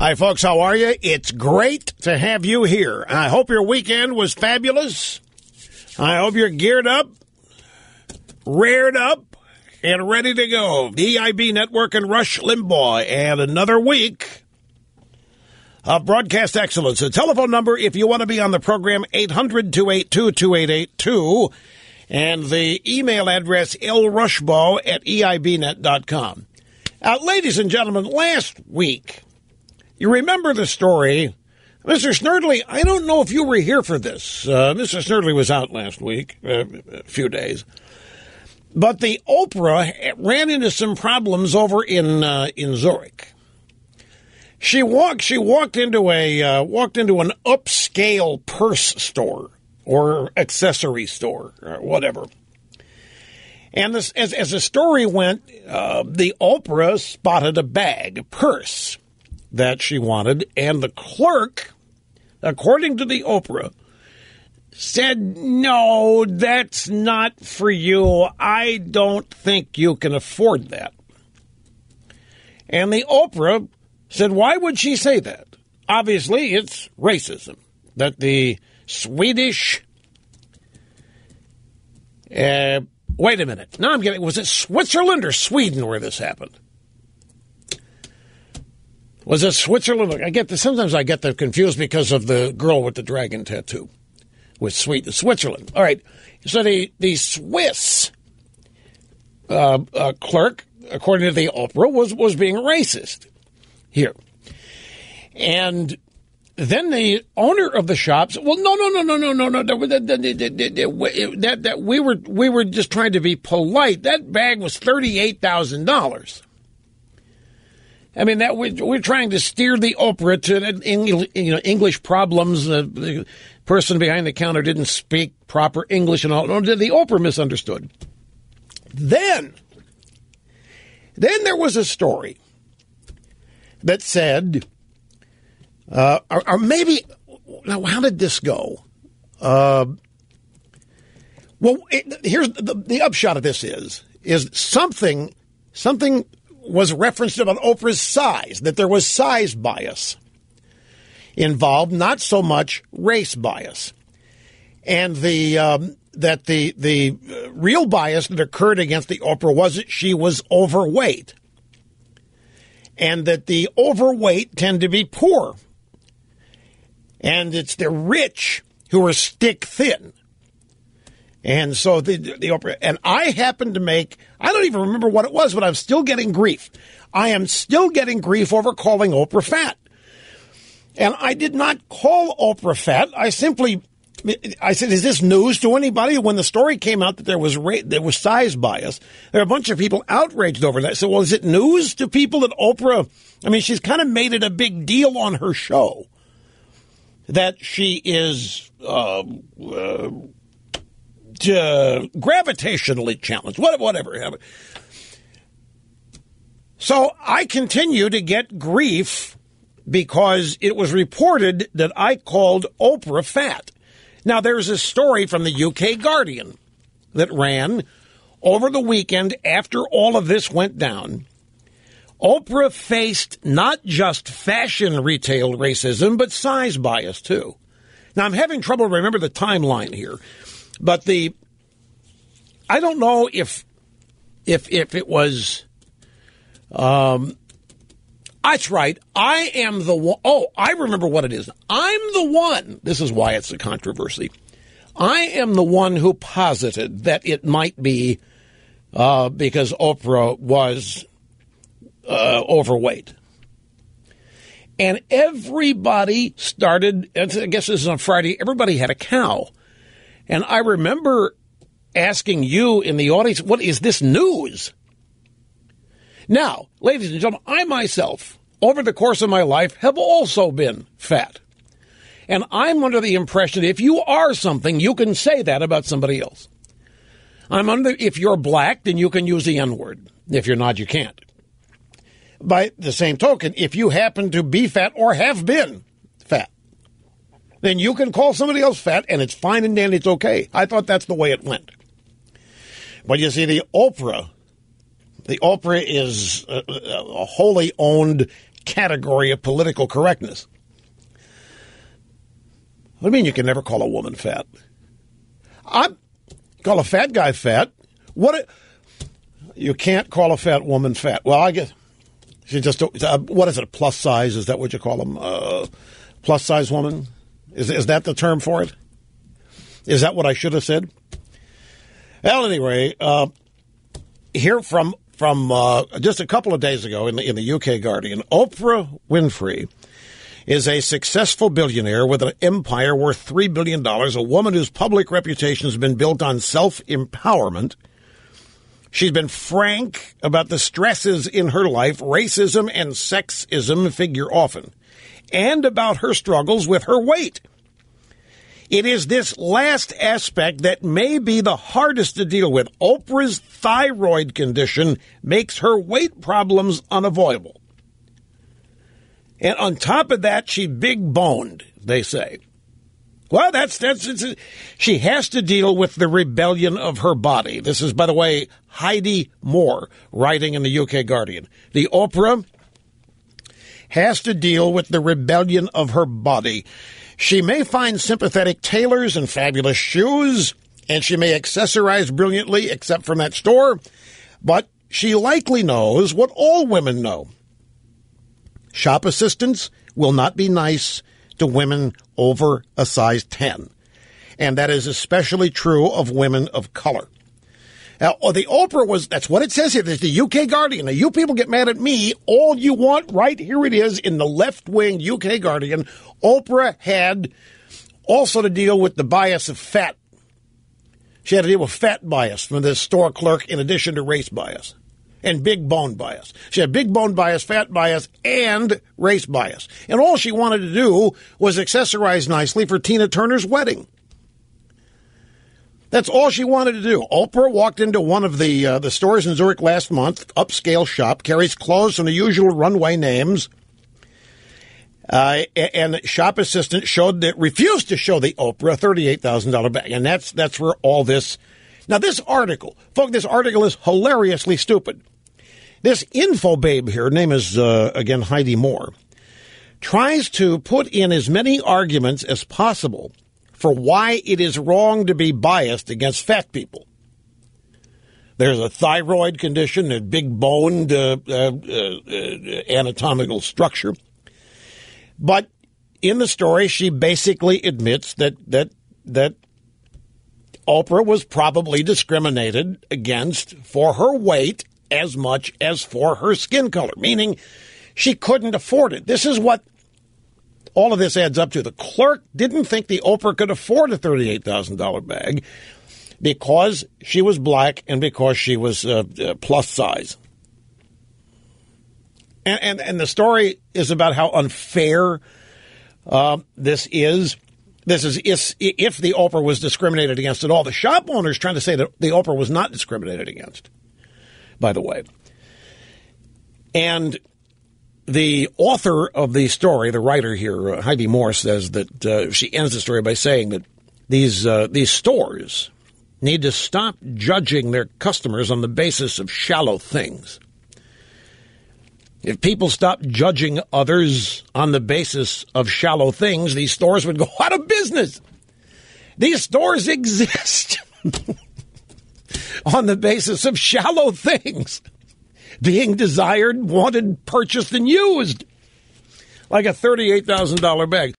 Hi, folks. How are you? It's great to have you here. I hope your weekend was fabulous. I hope you're geared up, reared up, and ready to go. The EIB Network and Rush Limbaugh, and another week of broadcast excellence. The telephone number, if you want to be on the program, 800-282-2882, and the email address, lrushbaugh@eibnet.com. Ladies and gentlemen, last week, you remember the story. Mr. Snerdley, I don't know if you were here for this. Mr. Snerdley was out last week, a few days. But the Oprah ran into some problems over in Zurich. She walked into an upscale purse store or accessory store or whatever. And this, as the story went, the Oprah spotted a purse that she wanted, and the clerk, according to the Oprah, said, "No, that's not for you. I don't think you can afford that." And the Oprah said, "Why would she say that?" Obviously, it's racism. That the Swedish... wait a minute. Now I'm getting... Was it Switzerland or Sweden where this happened? Was it Switzerland? Sometimes I get them confused because of the girl with the dragon tattoo. With Switzerland. All right. So the Swiss clerk, according to the Oprah, was being racist here. And then the owner of the shop said, "Well, no. That we were just trying to be polite. That bag was $38,000. I mean, that we're trying to steer the Oprah to English problems. The person behind the counter didn't speak proper English and all. The Oprah misunderstood. Then there was a story that said, or maybe, now how did this go? Here's the upshot of this is something was referenced about Oprah's size, that there was size bias involved, not so much race bias. And that the real bias that occurred against the Oprah was that she was overweight. And that the overweight tend to be poor. And it's the rich who are stick thin. And so the Oprah, and I happened to make, I don't even remember what it was, but I'm still getting grief. I am still getting grief over calling Oprah fat. And I did not call Oprah fat. I said, is this news to anybody? When the story came out that there was size bias, there were a bunch of people outraged over that. So, well, is it news to people that Oprah, I mean, she's kind of made it a big deal on her show that she is, gravitationally challenged, whatever. So I continue to get grief because it was reported that I called Oprah fat. Now, there's a story from the UK Guardian that ran over the weekend after all of this went down. Oprah faced not just fashion retail racism, but size bias, too. Now, I'm having trouble remember the timeline here. But I don't know if it was, that's right. I am the one. Oh, I remember what it is. I'm the one. This is why it's a controversy. I am the one who posited that it might be because Oprah was overweight. And everybody started, I guess this is on Friday, everybody had a cow. And I remember asking you in the audience, what is this news? Now, ladies and gentlemen, I myself, over the course of my life, have also been fat. And I'm under the impression if you are something, you can say that about somebody else. If you're black, then you can use the N-word. If you're not, you can't. By the same token, if you happen to be fat or have been fat, then you can call somebody else fat, and it's fine and dandy, it's okay. I thought that's the way it went. But you see, the Oprah is a wholly owned category of political correctness. What do you mean you can never call a woman fat? Call a fat guy fat. You can't call a fat woman fat. Well, I guess she just, what is it, a plus size? Is that what you call them? Plus size woman? Is that the term for it? Is that what I should have said? Well, anyway, here from just a couple of days ago in the UK Guardian, Oprah Winfrey is a successful billionaire with an empire worth $3 billion, a woman whose public reputation has been built on self-empowerment. She's been frank about the stresses in her life, racism and sexism figure often, and about her struggles with her weight. It is this last aspect that may be the hardest to deal with. Oprah's thyroid condition makes her weight problems unavoidable. And on top of that, she big boned, they say. Well, she has to deal with the rebellion of her body. This is, by the way, Heidi Moore writing in the UK Guardian. The Oprah has to deal with the rebellion of her body. She may find sympathetic tailors and fabulous shoes, and she may accessorize brilliantly, except from that store, but she likely knows what all women know. Shop assistants will not be nice to women over a size 10. And that is especially true of women of color. Now, the Oprah that's what it says here. There's the UK Guardian. Now, you people get mad at me all you want. Right here it is in the left-wing UK Guardian. Oprah had also to deal with the bias of fat. She had to deal with fat bias from the store clerk in addition to race bias. And big bone bias. She had big bone bias, fat bias, and race bias. And all she wanted to do was accessorize nicely for Tina Turner's wedding. That's all she wanted to do. Oprah walked into one of the stores in Zurich last month, upscale shop, carries clothes from the usual runway names. And shop assistant refused to show the Oprah a $38,000 bag. And that's where all this. Now, this article is hilariously stupid. This info babe here, her name is, again, Heidi Moore, tries to put in as many arguments as possible for why it is wrong to be biased against fat people. There's a thyroid condition, a big boned anatomical structure. But in the story, she basically admits that Oprah was probably discriminated against for her weight as much as for her skin color, meaning she couldn't afford it. This is what all of this adds up to. The clerk didn't think the Oprah could afford a $38,000 bag because she was black and because she was plus size. And the story is about how unfair this is. This is if the Oprah was discriminated against at all. The shop owner is trying to say that the Oprah was not discriminated against, by the way. And the author of the story, the writer here, Heidi Moore, says that she ends the story by saying that these stores need to stop judging their customers on the basis of shallow things. If people stopped judging others on the basis of shallow things, these stores would go out of business. These stores exist on the basis of shallow things being desired, wanted, purchased, and used, like a $38,000 bag.